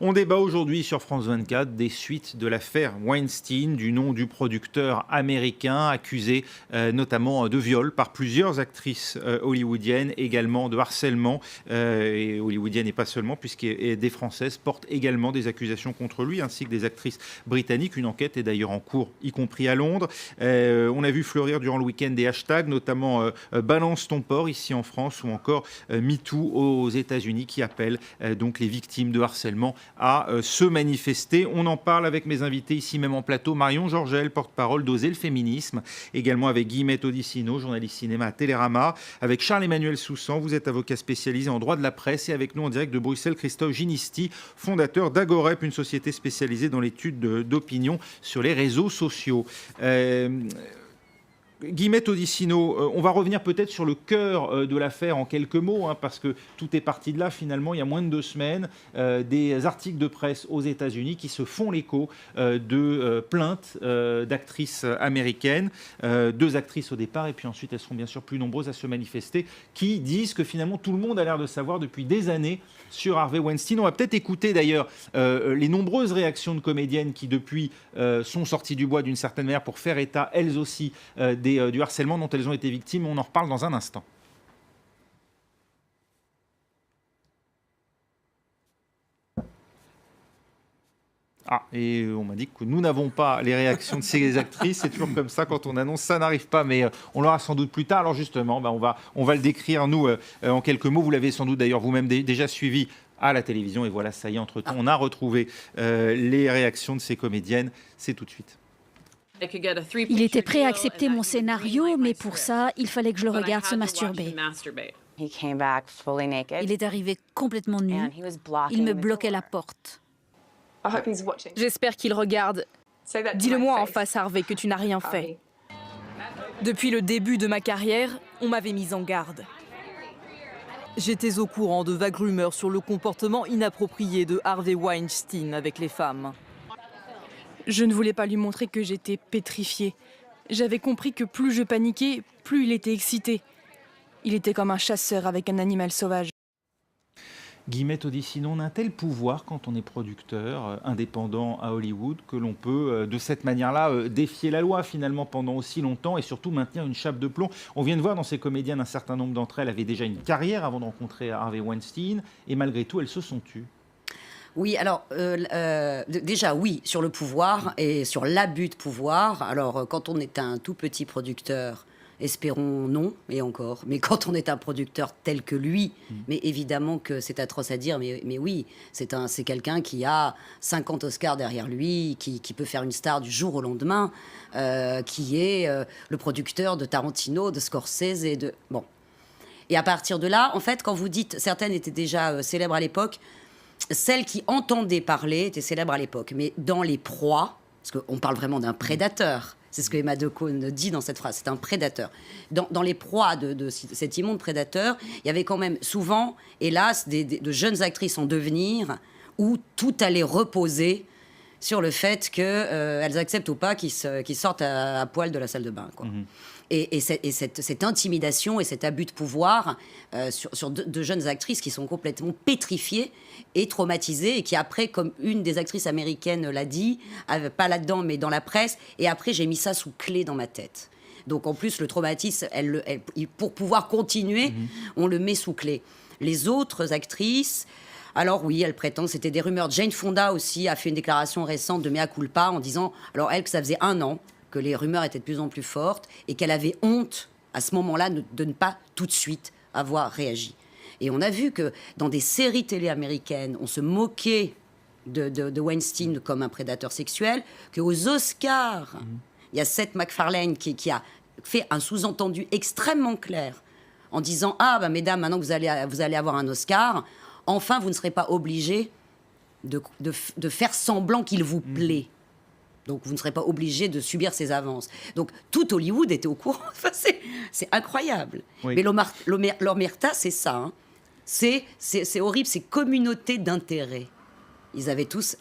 On débat aujourd'hui sur France 24 des suites de l'affaire Weinstein, du nom du producteur américain accusé notamment de viol par plusieurs actrices hollywoodiennes, également de harcèlement, et hollywoodiennes et pas seulement, puisque des Françaises portent également des accusations contre lui, ainsi que des actrices britanniques. Une enquête est d'ailleurs en cours, y compris à Londres. On a vu fleurir durant le week-end des hashtags, notamment Balance ton porc ici en France, ou encore MeToo aux États-Unis, qui appellent donc les victimes de harcèlement à se manifester. On en parle avec mes invités ici même en plateau. Marion Georgel, porte-parole d'Oser le féminisme, également avec Guillemette Odissino, journaliste cinéma à Télérama, avec Charles-Emmanuel Soussan, vous êtes avocat spécialisé en droit de la presse, et avec nous en direct de Bruxelles, Christophe Ginisti, fondateur d'Agorep, une société spécialisée dans l'étude d'opinion sur les réseaux sociaux. Guillemette Odissino, on va revenir peut-être sur le cœur de l'affaire en quelques mots, parce que tout est parti de là finalement, il y a moins de 2 semaines, des articles de presse aux États-Unis qui se font l'écho de plaintes d'actrices américaines, 2 actrices au départ, et puis ensuite elles seront bien sûr plus nombreuses à se manifester, qui disent que finalement tout le monde a l'air de savoir depuis des années sur Harvey Weinstein. On va peut-être écouter d'ailleurs les nombreuses réactions de comédiennes qui depuis sont sorties du bois d'une certaine manière pour faire état elles aussi du harcèlement dont elles ont été victimes. On en reparle dans un instant. Et on m'a dit que nous n'avons pas les réactions de ces actrices. C'est toujours comme ça, quand on annonce, ça n'arrive pas, mais on l'aura sans doute plus tard. Alors justement, on va le décrire, nous, en quelques mots. Vous l'avez sans doute d'ailleurs vous-même déjà suivi à la télévision. Et voilà, ça y est, entre-temps, on a retrouvé les réactions de ces comédiennes. C'est tout de suite. Il était prêt à accepter mon scénario, mais pour ça, il fallait que je le regarde se masturber. Il est arrivé complètement nu. Il me bloquait la porte. J'espère qu'il regarde. Dis-le-moi en face, Harvey, que tu n'as rien fait. Depuis le début de ma carrière, on m'avait mise en garde. J'étais au courant de vagues rumeurs sur le comportement inapproprié de Harvey Weinstein avec les femmes. Je ne voulais pas lui montrer que j'étais pétrifiée. J'avais compris que plus je paniquais, plus il était excité. Il était comme un chasseur avec un animal sauvage. Guillemette Odissino, on a un tel pouvoir quand on est producteur indépendant à Hollywood que l'on peut de cette manière-là défier la loi finalement pendant aussi longtemps et surtout maintenir une chape de plomb. On vient de voir dans ces comédiennes, un certain nombre d'entre elles avaient déjà une carrière avant de rencontrer Harvey Weinstein et malgré tout elles se sont tues. Oui, alors déjà oui, sur le pouvoir et sur l'abus de pouvoir. Alors quand on est un tout petit producteur, espérons non, et encore, mais quand on est un producteur tel que lui, mais évidemment que c'est atroce à dire, mais oui, c'est quelqu'un qui a 50 Oscars derrière lui, qui peut faire une star du jour au lendemain, qui est le producteur de Tarantino, de Scorsese et de... Bon. Et à partir de là, en fait, quand vous dites, certaines étaient déjà célèbres à l'époque, celles qui entendaient parler étaient célèbres à l'époque. Mais dans les proies, parce qu'on parle vraiment d'un prédateur, c'est ce que Emma Decaune dit dans cette phrase, c'est un prédateur. Dans les proies de cet immonde prédateur, il y avait quand même souvent, hélas, de jeunes actrices en devenir où tout allait reposer sur le fait qu'elles acceptent ou pas qu'ils sortent à poil de la salle de bain, quoi. Et cette intimidation et cet abus de pouvoir sur de jeunes actrices qui sont complètement pétrifiées et traumatisées, et qui après, comme une des actrices américaines l'a dit, pas là-dedans mais dans la presse, et après j'ai mis ça sous clé dans ma tête. Donc en plus le traumatisme, pour pouvoir continuer, on le met sous clé. Les autres actrices, alors oui, elles prétendent, c'était des rumeurs. Jane Fonda aussi a fait une déclaration récente de mea culpa en disant, alors elle, que ça faisait 1 an que les rumeurs étaient de plus en plus fortes et qu'elle avait honte à ce moment-là de ne pas tout de suite avoir réagi. Et on a vu que dans des séries télé américaines, on se moquait de Weinstein comme un prédateur sexuel, qu'aux Oscars, il y a Seth MacFarlane qui a fait un sous-entendu extrêmement clair en disant « Ah, bah, mesdames, maintenant que vous allez avoir un Oscar, enfin, vous ne serez pas obligés de faire semblant qu'il vous plaît. » Donc, vous ne serez pas obligé de subir ces avances. Donc, tout Hollywood était au courant. Enfin, c'est incroyable. Oui. Mais l'omerta, c'est ça. Hein. C'est horrible, c'est communauté d'intérêt. Ils avaient tous,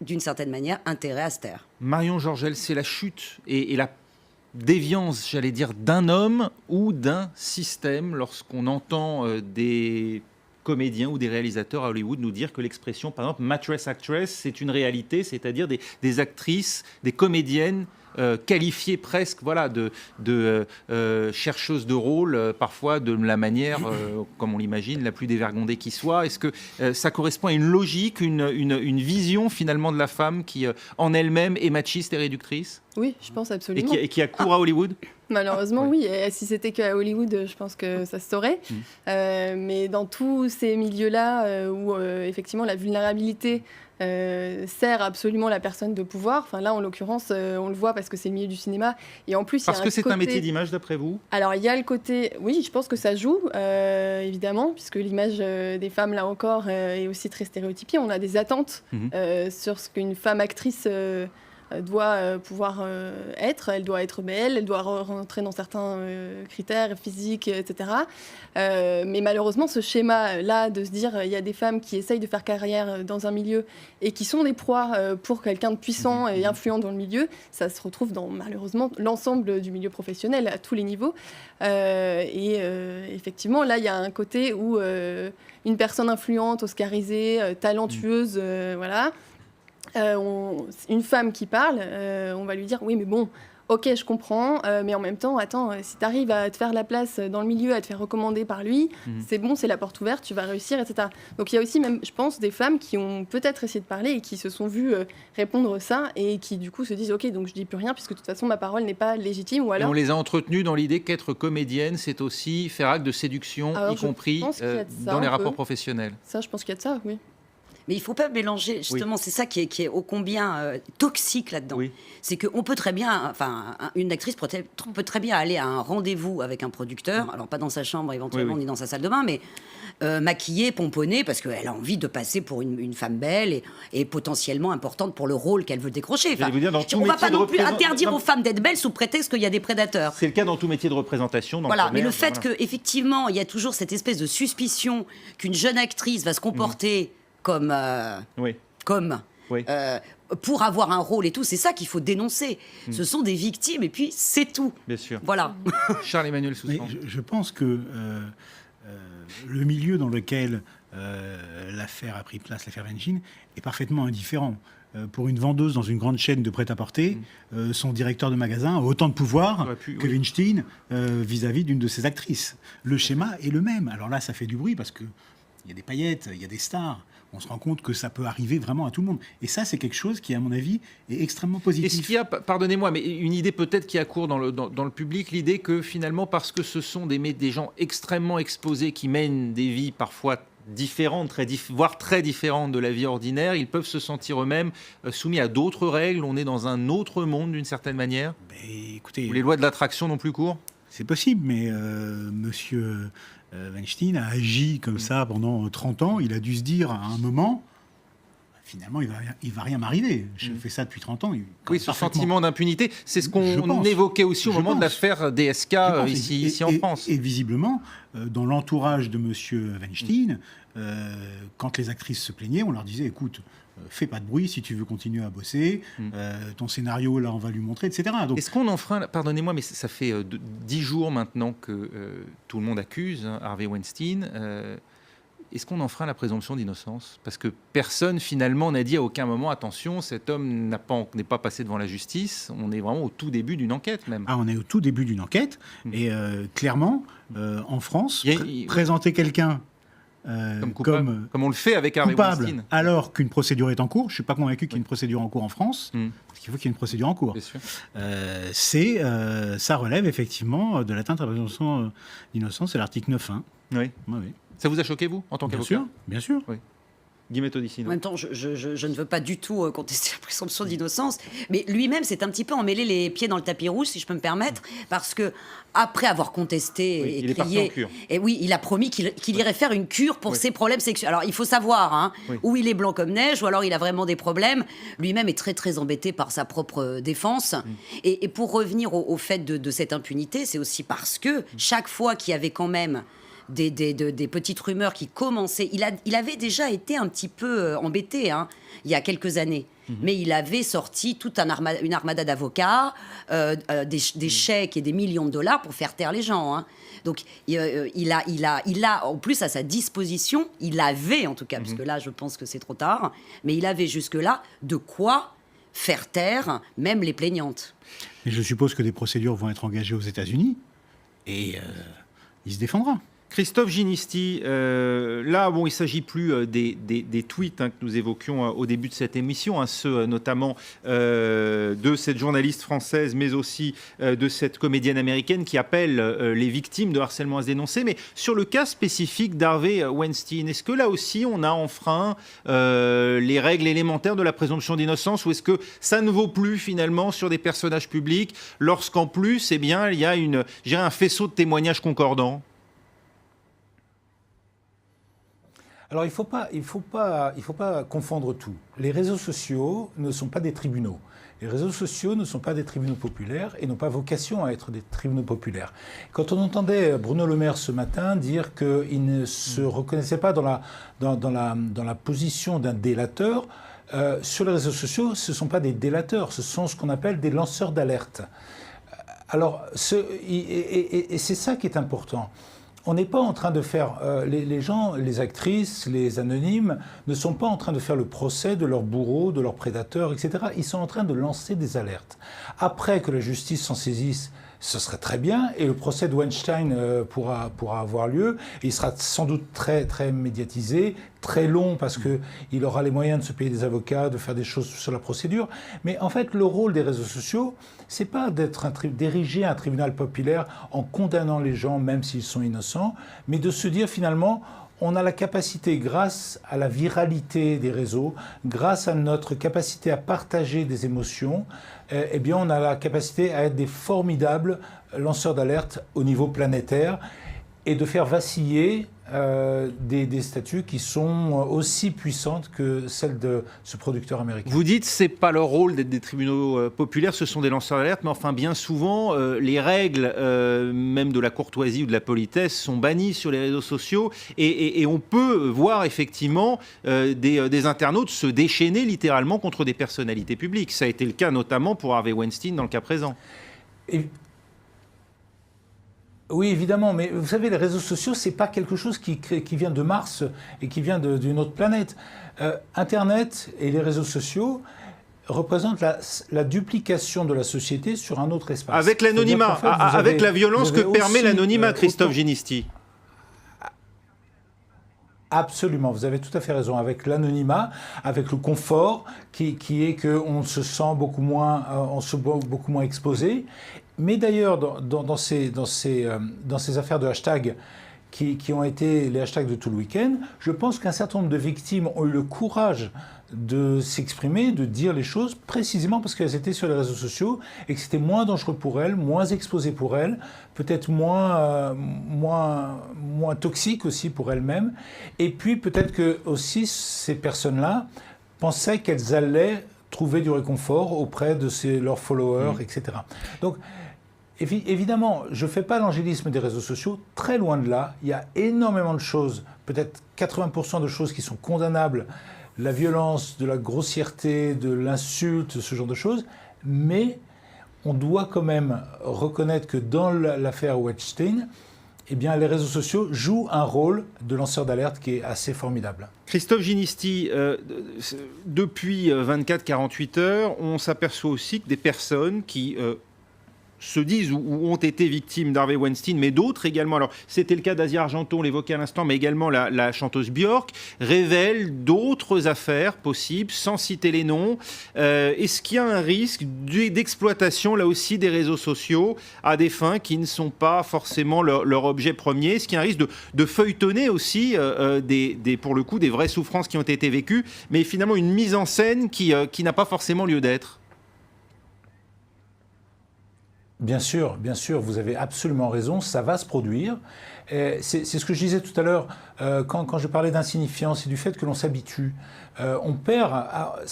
d'une certaine manière, intérêt à se taire. Marion Georgel, c'est la chute et la déviance, j'allais dire, d'un homme ou d'un système lorsqu'on entend des comédiens ou des réalisateurs à Hollywood nous dire que l'expression, par exemple, mattress actress, c'est une réalité, c'est-à-dire des actrices, des comédiennes qualifiées presque de chercheuses de rôle, parfois de la manière, comme on l'imagine, la plus dévergondée qui soit. Est-ce que ça correspond à une logique, une vision finalement de la femme qui en elle-même est machiste et réductrice ? Oui, je pense absolument. Et qui a cours à Hollywood ? Malheureusement, oui. Et si c'était qu'à Hollywood, je pense que ça se saurait. Mais dans tous ces milieux-là où effectivement la vulnérabilité sert absolument la personne de pouvoir. Enfin là, en l'occurrence, on le voit parce que c'est le milieu du cinéma. Et en plus, parce que c'est un métier d'image, d'après vous ? Alors, il y a le côté... Oui, je pense que ça joue, évidemment, puisque l'image des femmes, là encore, est aussi très stéréotypée. On a des attentes sur ce qu'une femme actrice... doit pouvoir être. Elle doit être belle, elle doit rentrer dans certains critères physiques, etc. Mais malheureusement, ce schéma-là de se dire il y a des femmes qui essayent de faire carrière dans un milieu et qui sont des proies pour quelqu'un de puissant et influent dans le milieu, ça se retrouve dans, malheureusement, l'ensemble du milieu professionnel à tous les niveaux. Effectivement, là, il y a un côté où une personne influente, oscarisée, talentueuse, voilà... une femme qui parle, on va lui dire oui mais bon, ok je comprends, mais en même temps attends, si tu arrives à te faire la place dans le milieu, à te faire recommander par lui, c'est bon, c'est la porte ouverte, tu vas réussir, etc. Donc il y a aussi même, je pense, des femmes qui ont peut-être essayé de parler et qui se sont vues répondre ça et qui du coup se disent ok, donc je dis plus rien puisque de toute façon ma parole n'est pas légitime. Ou alors... Et on les a entretenues dans l'idée qu'être comédienne c'est aussi faire acte de séduction, y compris dans les rapports professionnels. Ça, je pense qu'il y a de ça, oui. Mais il ne faut pas mélanger, justement, c'est ça qui est ô combien toxique là-dedans. Oui. C'est qu'on peut très bien, enfin, une actrice peut très bien aller à un rendez-vous avec un producteur, alors pas dans sa chambre éventuellement, ni dans sa salle de bain, mais maquillée, pomponnée, parce qu'elle a envie de passer pour une femme belle et potentiellement importante pour le rôle qu'elle veut décrocher. Enfin, on ne va pas non plus interdire aux femmes d'être belles sous prétexte qu'il y a des prédateurs. C'est le cas dans tout métier de représentation. Dans voilà, mais le fait qu'effectivement, il y a toujours cette espèce de suspicion qu'une jeune actrice va se comporter... comme pour avoir un rôle et tout, c'est ça qu'il faut dénoncer. Ce sont des victimes et puis c'est tout. Bien sûr. Voilà. Charles-Emmanuel Soussan. Je pense que le milieu dans lequel l'affaire a pris place, l'affaire Weinstein, est parfaitement indifférent. Pour une vendeuse dans une grande chaîne de prêt-à-porter, son directeur de magasin a autant de pouvoir que Weinstein vis-à-vis d'une de ses actrices. Le schéma est le même. Alors là, ça fait du bruit parce qu'il y a des paillettes, il y a des stars. On se rend compte que ça peut arriver vraiment à tout le monde. Et ça, c'est quelque chose qui, à mon avis, est extrêmement positif. Est-ce qu'il y a, pardonnez-moi, mais une idée peut-être qui accourt dans le public, l'idée que finalement, parce que ce sont des gens extrêmement exposés qui mènent des vies parfois différentes, voire très différentes de la vie ordinaire, ils peuvent se sentir eux-mêmes soumis à d'autres règles. On est dans un autre monde, d'une certaine manière. Écoutez, où les lois de l'attraction n'ont plus cours. C'est possible, mais monsieur... Weinstein a agi comme ça pendant 30 ans. Il a dû se dire à un moment, finalement, il va rien m'arriver. Je fais ça depuis 30 ans. Oui, ce sentiment d'impunité, c'est ce qu'on évoquait aussi au moment de l'affaire DSK ici en France. Et visiblement, dans l'entourage de monsieur Weinstein, quand les actrices se plaignaient, on leur disait, écoute, fais pas de bruit si tu veux continuer à bosser, ton scénario, là, on va lui montrer, etc. Donc... Est-ce qu'on enfreint, pardonnez-moi, mais ça fait 10 jours maintenant que tout le monde accuse Harvey Weinstein. Est-ce qu'on enfreint la présomption d'innocence ? Parce que personne, finalement, n'a dit à aucun moment, attention, cet homme n'est pas passé devant la justice. On est vraiment au tout début d'une enquête, même. Ah, on est au tout début d'une enquête. Et clairement, en France, présenter quelqu'un comme on le fait avec Harvey Weinstein, alors qu'une procédure est en cours. Je ne suis pas convaincu qu'il y ait une procédure en cours en France, parce qu'il faut qu'il y ait une procédure en cours. Ça relève effectivement de l'atteinte à la présomption d'innocence, c'est l'article 9.1. Oui. Ça vous a choqué, vous, en tant qu'avocat ? Bien sûr. Oui. Guillemette Odissino. En même temps, je ne veux pas du tout contester la présomption d'innocence, mais lui-même s'est un petit peu emmêlé les pieds dans le tapis rouge, si je peux me permettre, parce que après avoir contesté et crié, et oui, il a promis qu'il irait faire une cure pour ses problèmes sexuels. Alors il faut savoir, où il est blanc comme neige, ou alors il a vraiment des problèmes. Lui-même est très très embêté par sa propre défense. Et pour revenir au fait de cette impunité, c'est aussi parce que chaque fois qu'il y avait quand même des petites rumeurs qui commençaient. Il avait déjà été un petit peu embêté il y a quelques années. Mais il avait sorti toute une armada d'avocats, des chèques et des millions de dollars pour faire taire les gens. Donc il a en plus à sa disposition, il avait en tout cas, parce que là je pense que c'est trop tard, mais il avait jusque-là de quoi faire taire même les plaignantes. Mais je suppose que des procédures vont être engagées aux États-Unis et il se défendra. Christophe Ginisti, là, il ne s'agit plus des tweets que nous évoquions au début de cette émission, ceux notamment de cette journaliste française, mais aussi de cette comédienne américaine qui appelle les victimes de harcèlement à se dénoncer. Mais sur le cas spécifique d'Harvey Weinstein, est-ce que là aussi on a enfreint les règles élémentaires de la présomption d'innocence, ou est-ce que ça ne vaut plus finalement sur des personnages publics lorsqu'en plus, il y a un faisceau de témoignages concordants? Alors, il faut pas confondre tout. Les réseaux sociaux ne sont pas des tribunaux. Les réseaux sociaux ne sont pas des tribunaux populaires et n'ont pas vocation à être des tribunaux populaires. Quand on entendait Bruno Le Maire ce matin dire qu'il ne se reconnaissait pas dans la position d'un délateur, sur les réseaux sociaux, ce ne sont pas des délateurs, ce sont ce qu'on appelle des lanceurs d'alerte. Alors, et c'est ça qui est important. On n'est pas en train de faire... les gens, les actrices, les anonymes, ne sont pas en train de faire le procès de leurs bourreaux, de leurs prédateurs, etc. Ils sont en train de lancer des alertes. Après que la justice s'en saisisse, ce serait très bien, et le procès de Weinstein pourra avoir lieu. Et il sera sans doute très, très médiatisé, très long, parce qu'il aura les moyens de se payer des avocats, de faire des choses sur la procédure. Mais en fait, le rôle des réseaux sociaux, c'est pas d'ériger un tribunal populaire en condamnant les gens, même s'ils sont innocents, mais de se dire finalement... On a la capacité, grâce à la viralité des réseaux, grâce à notre capacité à partager des émotions, on a la capacité à être des formidables lanceurs d'alerte au niveau planétaire et de faire vaciller des statuts qui sont aussi puissantes que celles de ce producteur américain. Vous dites que ce n'est pas leur rôle d'être des tribunaux populaires, ce sont des lanceurs d'alerte, mais enfin bien souvent, les règles, même de la courtoisie ou de la politesse, sont bannies sur les réseaux sociaux et on peut voir effectivement des internautes se déchaîner littéralement contre des personnalités publiques. Ça a été le cas notamment pour Harvey Weinstein dans le cas présent. Oui, évidemment, mais vous savez, les réseaux sociaux, c'est pas quelque chose qui vient de Mars et qui vient d'une autre planète. Internet et les réseaux sociaux représentent la duplication de la société sur un autre espace. Avec l'anonymat, avec la violence que permet l'anonymat, Christophe Ginisti. Absolument, vous avez tout à fait raison. Avec l'anonymat, avec le confort, qui est qu'on se sent beaucoup moins exposé. Mais d'ailleurs, dans ces affaires de hashtags qui ont été les hashtags de tout le week-end, je pense qu'un certain nombre de victimes ont eu le courage de s'exprimer, de dire les choses précisément parce qu'elles étaient sur les réseaux sociaux et que c'était moins dangereux pour elles, moins exposé pour elles, peut-être moins toxique aussi pour elles-mêmes. Et puis peut-être que aussi ces personnes-là pensaient qu'elles allaient trouver du réconfort auprès de leurs followers, etc. Donc, évidemment, je ne fais pas l'angélisme des réseaux sociaux, très loin de là. Il y a énormément de choses, peut-être 80% de choses qui sont condamnables, la violence, de la grossièreté, de l'insulte, ce genre de choses, mais on doit quand même reconnaître que dans l'affaire Weinstein, les réseaux sociaux jouent un rôle de lanceur d'alerte qui est assez formidable. Christophe Ginisti, depuis 24-48 heures, on s'aperçoit aussi que des personnes qui se disent ou ont été victimes d'Harvey Weinstein, mais d'autres également. Alors, c'était le cas d'Asia Argento, on l'évoquait à l'instant, mais également la chanteuse Björk, révèlent d'autres affaires possibles, sans citer les noms. Est-ce qu'il y a un risque d'exploitation, là aussi, des réseaux sociaux à des fins qui ne sont pas forcément leur objet premier? Est-ce qu'il y a un risque de feuilletonner aussi, pour le coup, des vraies souffrances qui ont été vécues, mais finalement une mise en scène qui n'a pas forcément lieu d'être? Bien sûr, vous avez absolument raison, ça va se produire. C'est ce que je disais tout à l'heure quand je parlais d'insignifiance et du fait que l'on s'habitue. On perd,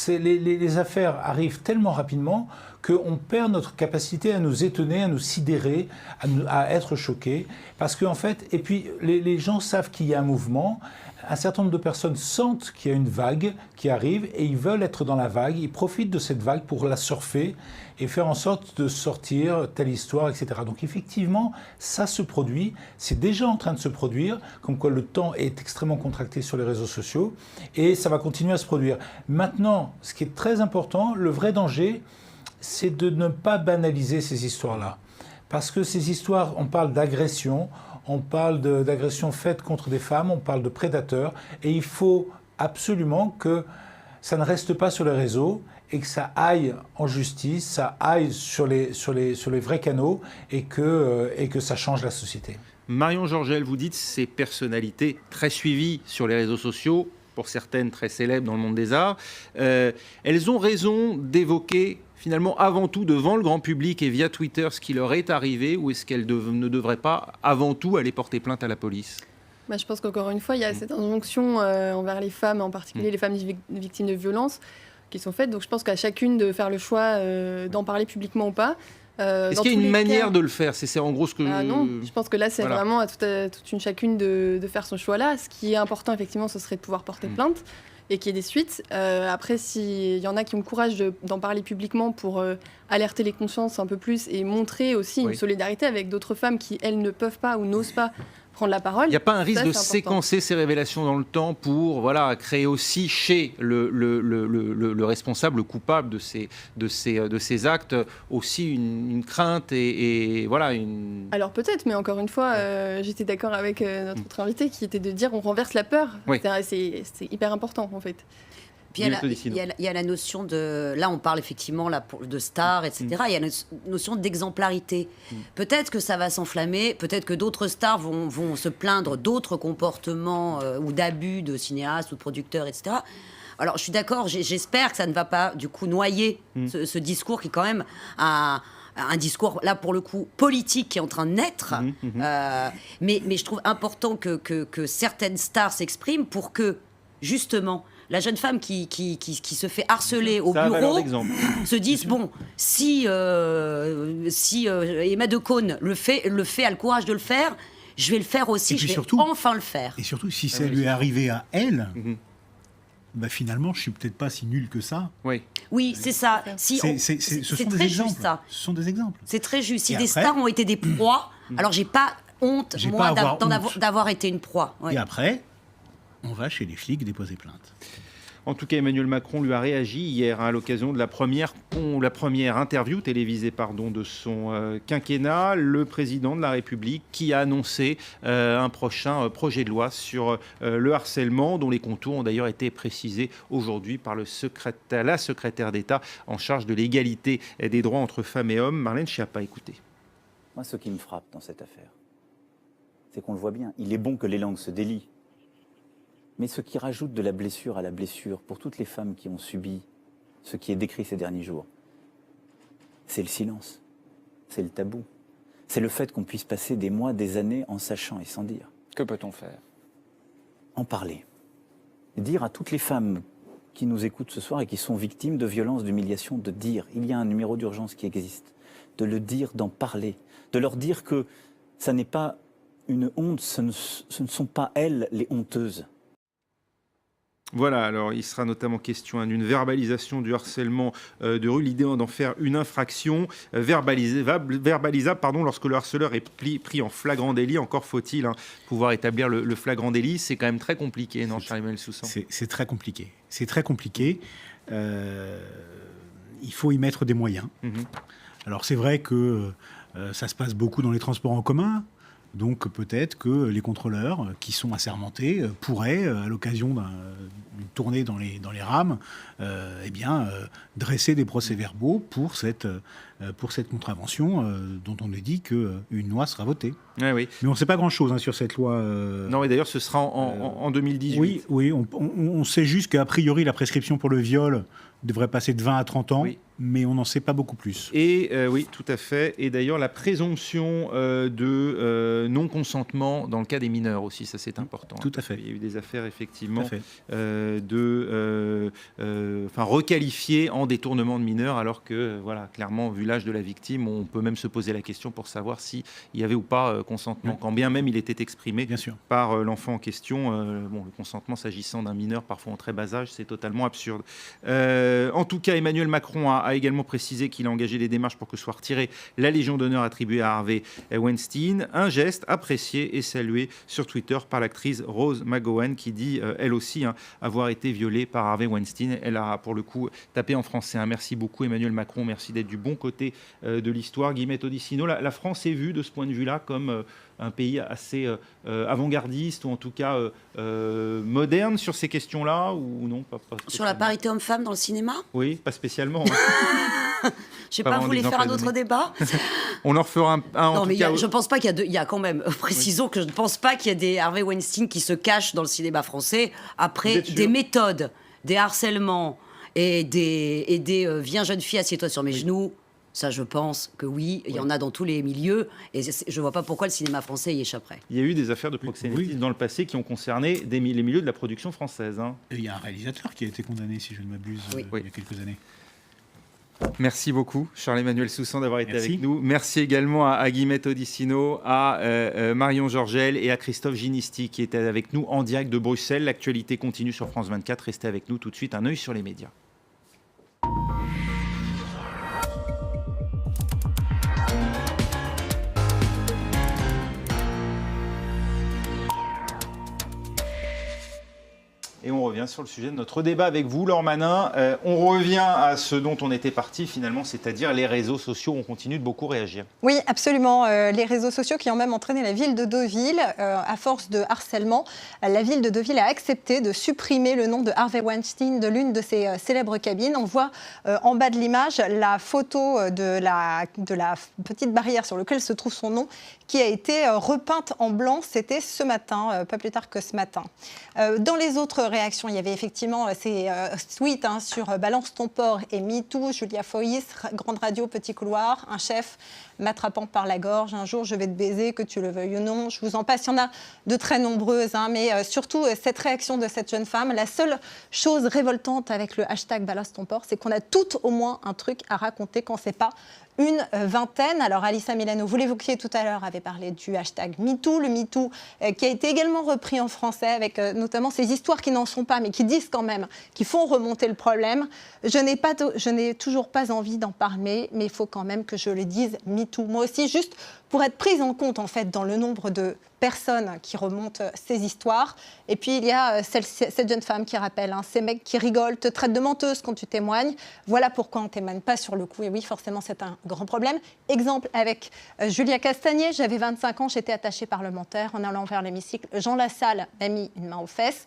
les affaires arrivent tellement rapidement qu'on perd notre capacité à nous étonner, à nous sidérer, à être choqués. Parce qu'en fait, et puis les gens savent qu'il y a un mouvement. Un certain nombre de personnes sentent qu'il y a une vague qui arrive et ils veulent être dans la vague. Ils profitent de cette vague pour la surfer et faire en sorte de sortir telle histoire, etc. Donc effectivement, ça se produit. C'est déjà en train de se produire, comme quoi le temps est extrêmement contracté sur les réseaux sociaux et ça va continuer à se produire. Maintenant, ce qui est très important, le vrai danger, c'est de ne pas banaliser ces histoires-là. Parce que ces histoires, on parle d'agression, on parle d'agressions faites contre des femmes, on parle de prédateurs, et il faut absolument que ça ne reste pas sur les réseaux et que ça aille en justice, ça aille sur les vrais canaux et que ça change la société. Marion Georgel, vous dites ces personnalités très suivies sur les réseaux sociaux, pour certaines très célèbres dans le monde des arts, elles ont raison d'évoquer finalement avant tout devant le grand public et via Twitter ce qui leur est arrivé, ou est-ce qu'elles ne devraient pas avant tout aller porter plainte à la police ? Je pense qu'encore une fois, il y a cette injonction envers les femmes, en particulier les femmes victimes de violences, qui sont faites. Donc je pense qu'à chacune de faire le choix d'en parler publiquement ou pas. Est-ce qu'il y a une manière de le faire ? C'est en gros ce que... non, je pense que là, c'est vraiment à toute une chacune de faire son choix-là. Ce qui est important, effectivement, ce serait de pouvoir porter plainte et qu'il y ait des suites. Après, s'il y en a qui ont le courage d'en parler publiquement pour alerter les consciences un peu plus et montrer aussi une solidarité avec d'autres femmes qui, elles, ne peuvent pas ou n'osent pas prendre la parole. Il n'y a pas un risque de séquencer ces révélations dans le temps pour créer aussi chez le responsable, le coupable de ces actes, aussi une crainte et voilà une... Alors peut-être, mais encore une fois, j'étais d'accord avec notre autre invité qui était de dire on renverse la peur. Oui. C'est hyper important en fait. Puis il y a la notion de... Là, on parle effectivement de stars, etc. Il y a la notion d'exemplarité. Peut-être que ça va s'enflammer, peut-être que d'autres stars vont se plaindre d'autres comportements ou d'abus de cinéastes ou de producteurs, etc. Alors, je suis d'accord, j'espère que ça ne va pas, du coup, noyer ce discours qui, quand même, a un discours, là, pour le coup, politique qui est en train de naître. Mais je trouve important que certaines stars s'expriment pour que, justement... La jeune femme qui se fait harceler au bureau se dise bon, si Emma Decaune le fait, a le courage de le faire, je vais le faire aussi, je vais enfin le faire. Et surtout, si ça lui est arrivé à elle, finalement, je suis peut-être pas si nul que ça. Oui, c'est ça. Ce sont des exemples. Ce sont des exemples. C'est très juste. Si des stars ont été des proies, alors j'ai pas honte, moi, d'avoir été une proie. Et après, on va chez les flics déposer plainte. En tout cas, Emmanuel Macron lui a réagi hier à l'occasion de la première interview télévisée de son quinquennat. Le président de la République qui a annoncé un prochain projet de loi sur le harcèlement, dont les contours ont d'ailleurs été précisés aujourd'hui par la secrétaire d'État en charge de l'égalité des droits entre femmes et hommes, Marlène Schiappa. Écoutez. Moi, ce qui me frappe dans cette affaire, c'est qu'on le voit bien. Il est bon que les langues se délient. Mais ce qui rajoute de la blessure à la blessure pour toutes les femmes qui ont subi ce qui est décrit ces derniers jours, c'est le silence, c'est le tabou, c'est le fait qu'on puisse passer des mois, des années en sachant et sans dire. Que peut-on faire ? En parler. Dire à toutes les femmes qui nous écoutent ce soir et qui sont victimes de violences, d'humiliations, de dire, il y a un numéro d'urgence qui existe, de le dire, d'en parler, de leur dire que ça n'est pas une honte, ce ne sont pas elles les honteuses. Voilà, alors il sera notamment question d'une verbalisation du harcèlement de rue, l'idée d'en faire une infraction verbalisable lorsque le harceleur est pris en flagrant délit. Encore faut-il pouvoir établir le flagrant délit. C'est quand même très compliqué, non, Charles-Emmanuel Soussan ? C'est très compliqué. C'est très compliqué. Il faut y mettre des moyens. Alors c'est vrai que ça se passe beaucoup dans les transports en commun. Donc peut-être que les contrôleurs qui sont assermentés pourraient, à l'occasion d'une tournée dans les rames, dresser des procès-verbaux pour cette contravention dont on nous dit qu'une loi sera votée. Oui. Mais on ne sait pas grand-chose sur cette loi. Non, mais d'ailleurs, ce sera en 2018. Oui, on sait juste qu'a priori, la prescription pour le viol devrait passer de 20 à 30 ans. Oui. Mais on n'en sait pas beaucoup plus. Et oui, tout à fait. Et d'ailleurs, la présomption de non-consentement dans le cas des mineurs aussi, ça c'est important. Tout à fait. Il y a eu des affaires effectivement requalifiées en détournement de mineurs, alors que voilà, clairement, vu l'âge de la victime, on peut même se poser la question pour savoir s'il y avait ou pas consentement, quand bien même il était exprimé par l'enfant en question. Le consentement s'agissant d'un mineur, parfois en très bas âge, c'est totalement absurde. En tout cas, Emmanuel Macron a également précisé qu'il a engagé des démarches pour que soit retirée la Légion d'honneur attribuée à Harvey Weinstein, un geste apprécié et salué sur Twitter par l'actrice Rose McGowan qui dit elle aussi avoir été violée par Harvey Weinstein. Elle a pour le coup tapé en français. Merci beaucoup Emmanuel Macron, merci d'être du bon côté de l'histoire. Guillemette Odissino, la France est vue de ce point de vue-là comme un pays assez avant-gardiste ou en tout cas moderne sur ces questions-là ou non pas sur la parité homme-femme dans le cinéma? Oui, pas spécialement. Je ne sais pas, vous voulez faire un autre débat? On en refera un non, en mais tout cas. Je ne pense pas qu'il y a il y a quand même, précisons que je ne pense pas qu'il y a des Harvey Weinstein qui se cachent dans le cinéma français après des méthodes, des harcèlements et des viens jeune fille, assieds-toi sur mes genoux. Ça, je pense que oui, il y en a dans tous les milieux, et je ne vois pas pourquoi le cinéma français y échapperait. Il y a eu des affaires de proxénétisme dans le passé qui ont concerné les milieux de la production française. Et il y a un réalisateur qui a été condamné, si je ne m'abuse, il y a quelques années. Merci beaucoup, Charles-Emmanuel Soussan, d'avoir été avec nous. Merci également à Guillemette Odissino, à Marion Georgel et à Christophe Ginisti qui étaient avec nous en direct de Bruxelles. L'actualité continue sur France 24. Restez avec nous tout de suite. Un œil sur les médias. Et on revient sur le sujet de notre débat avec vous, Laure Manin. On revient à ce dont on était parti finalement, c'est-à-dire les réseaux sociaux. On continue de beaucoup réagir. Oui, absolument. Les réseaux sociaux qui ont même entraîné la ville de Deauville. À force de harcèlement, la ville de Deauville a accepté de supprimer le nom de Harvey Weinstein de l'une de ses célèbres cabines. On voit en bas de l'image la photo de la petite barrière sur laquelle se trouve son nom, qui a été repeinte en blanc. C'était ce matin, pas plus tard que ce matin. Dans les autres réactions, il y avait effectivement ces tweets sur Balance ton porc et MeToo, Julia Foïs, Grande Radio, Petit Couloir, un chef m'attrapant par la gorge, un jour je vais te baiser, que tu le veuilles ou non. Je vous en passe, il y en a de très nombreuses, mais surtout cette réaction de cette jeune femme. La seule chose révoltante avec le hashtag Balance ton porc, c'est qu'on a toutes au moins un truc à raconter quand c'est pas une vingtaine. Alors Alissa Milano, vous l'évoquiez tout à l'heure, avait parlé du hashtag MeToo, le MeToo qui a été également repris en français avec notamment ces histoires qui n'en sont pas, mais qui disent quand même, qui font remonter le problème. Je n'ai toujours pas envie d'en parler, mais il faut quand même que je le dise, MeToo. Moi aussi, juste pour être prise en compte en fait dans le nombre de personnes qui remontent ces histoires. Et puis il y a cette jeune femme qui rappelle, ces mecs qui rigolent, te traitent de menteuse quand tu témoignes. Voilà pourquoi on ne témoigne pas sur le coup. Et oui, forcément, c'est un grand problème. Exemple avec Julia Castagnet, j'avais 25 ans, j'étais attachée parlementaire. En allant vers l'hémicycle, Jean Lassalle m'a mis une main aux fesses.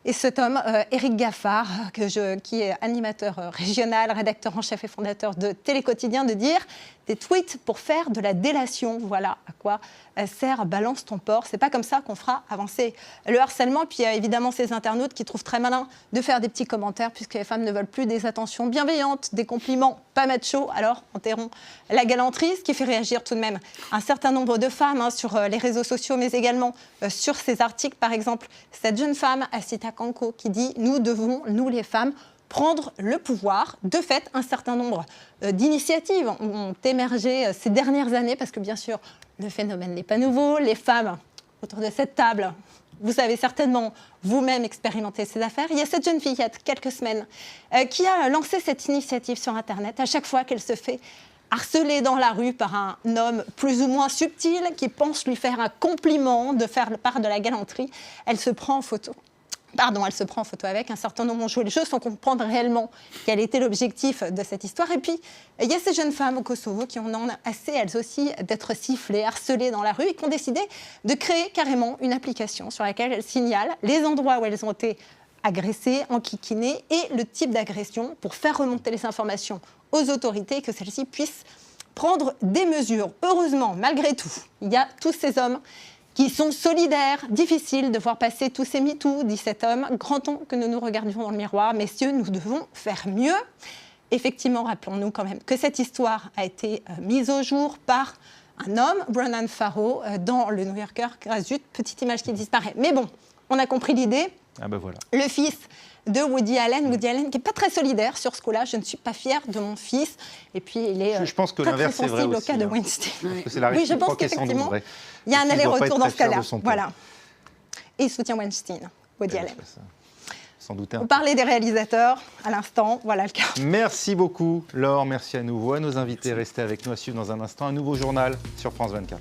Et cet homme, Éric Gaffard, qui est animateur régional, rédacteur en chef et fondateur de Télé-Quotidien, de dire des tweets pour faire de la délation. Voilà à quoi sert Balance ton porc. C'est pas comme ça qu'on fera avancer le harcèlement. Puis il y a évidemment ces internautes qui trouvent très malin de faire des petits commentaires puisque les femmes ne veulent plus des attentions bienveillantes, des compliments pas machos. Alors enterrons la galanterie, ce qui fait réagir tout de même un certain nombre de femmes sur les réseaux sociaux, mais également sur ces articles. Par exemple, cette jeune femme, Asita Kanko, qui dit « Nous devons, nous les femmes, prendre le pouvoir ». De fait, un certain nombre d'initiatives ont émergé ces dernières années, parce que bien sûr, le phénomène n'est pas nouveau. Les femmes autour de cette table, vous avez certainement vous-même expérimenté ces affaires. Il y a cette jeune fille, il y a quelques semaines, qui a lancé cette initiative sur Internet. À chaque fois qu'elle se fait harcelée dans la rue par un homme plus ou moins subtil qui pense lui faire un compliment, de faire part de la galanterie, elle se prend en photo. Elle se prend en photo avec. Un certain nombre ont joué le jeu sans comprendre réellement quel était l'objectif de cette histoire. Et puis, il y a ces jeunes femmes au Kosovo qui en ont assez, elles aussi, d'être sifflées, harcelées dans la rue et qui ont décidé de créer carrément une application sur laquelle elles signalent les endroits où elles ont été agressées, enquiquinées et le type d'agression pour faire remonter les informations aux autorités et que celles-ci puissent prendre des mesures. Heureusement, malgré tout, il y a tous ces hommes qui sont solidaires. Difficile de voir passer tous ces MeToo, dit cet homme. Grand temps que nous nous regardions dans le miroir. Messieurs, nous devons faire mieux. Effectivement, rappelons-nous quand même que cette histoire a été mise au jour par un homme, Brennan Farrow, dans le New Yorker. Zut, petite image qui disparaît. Mais bon, on a compris l'idée. Ah ben voilà. Le fils de Woody Allen qui n'est pas très solidaire sur ce coup-là. Je ne suis pas fière de mon fils. Et puis, il est je pense que très c'est vrai sensible aussi, au cas de Weinstein. Oui, je pense qu'effectivement, il y a un aller-retour dans ce cas-là. Voilà. Et il soutient Weinstein, Woody Allen. Sans doute. On parlait des réalisateurs à l'instant, voilà le cas. Merci beaucoup Laure, merci à nouveau à nos invités. Restez avec nous à suivre dans un instant un nouveau journal sur France 24.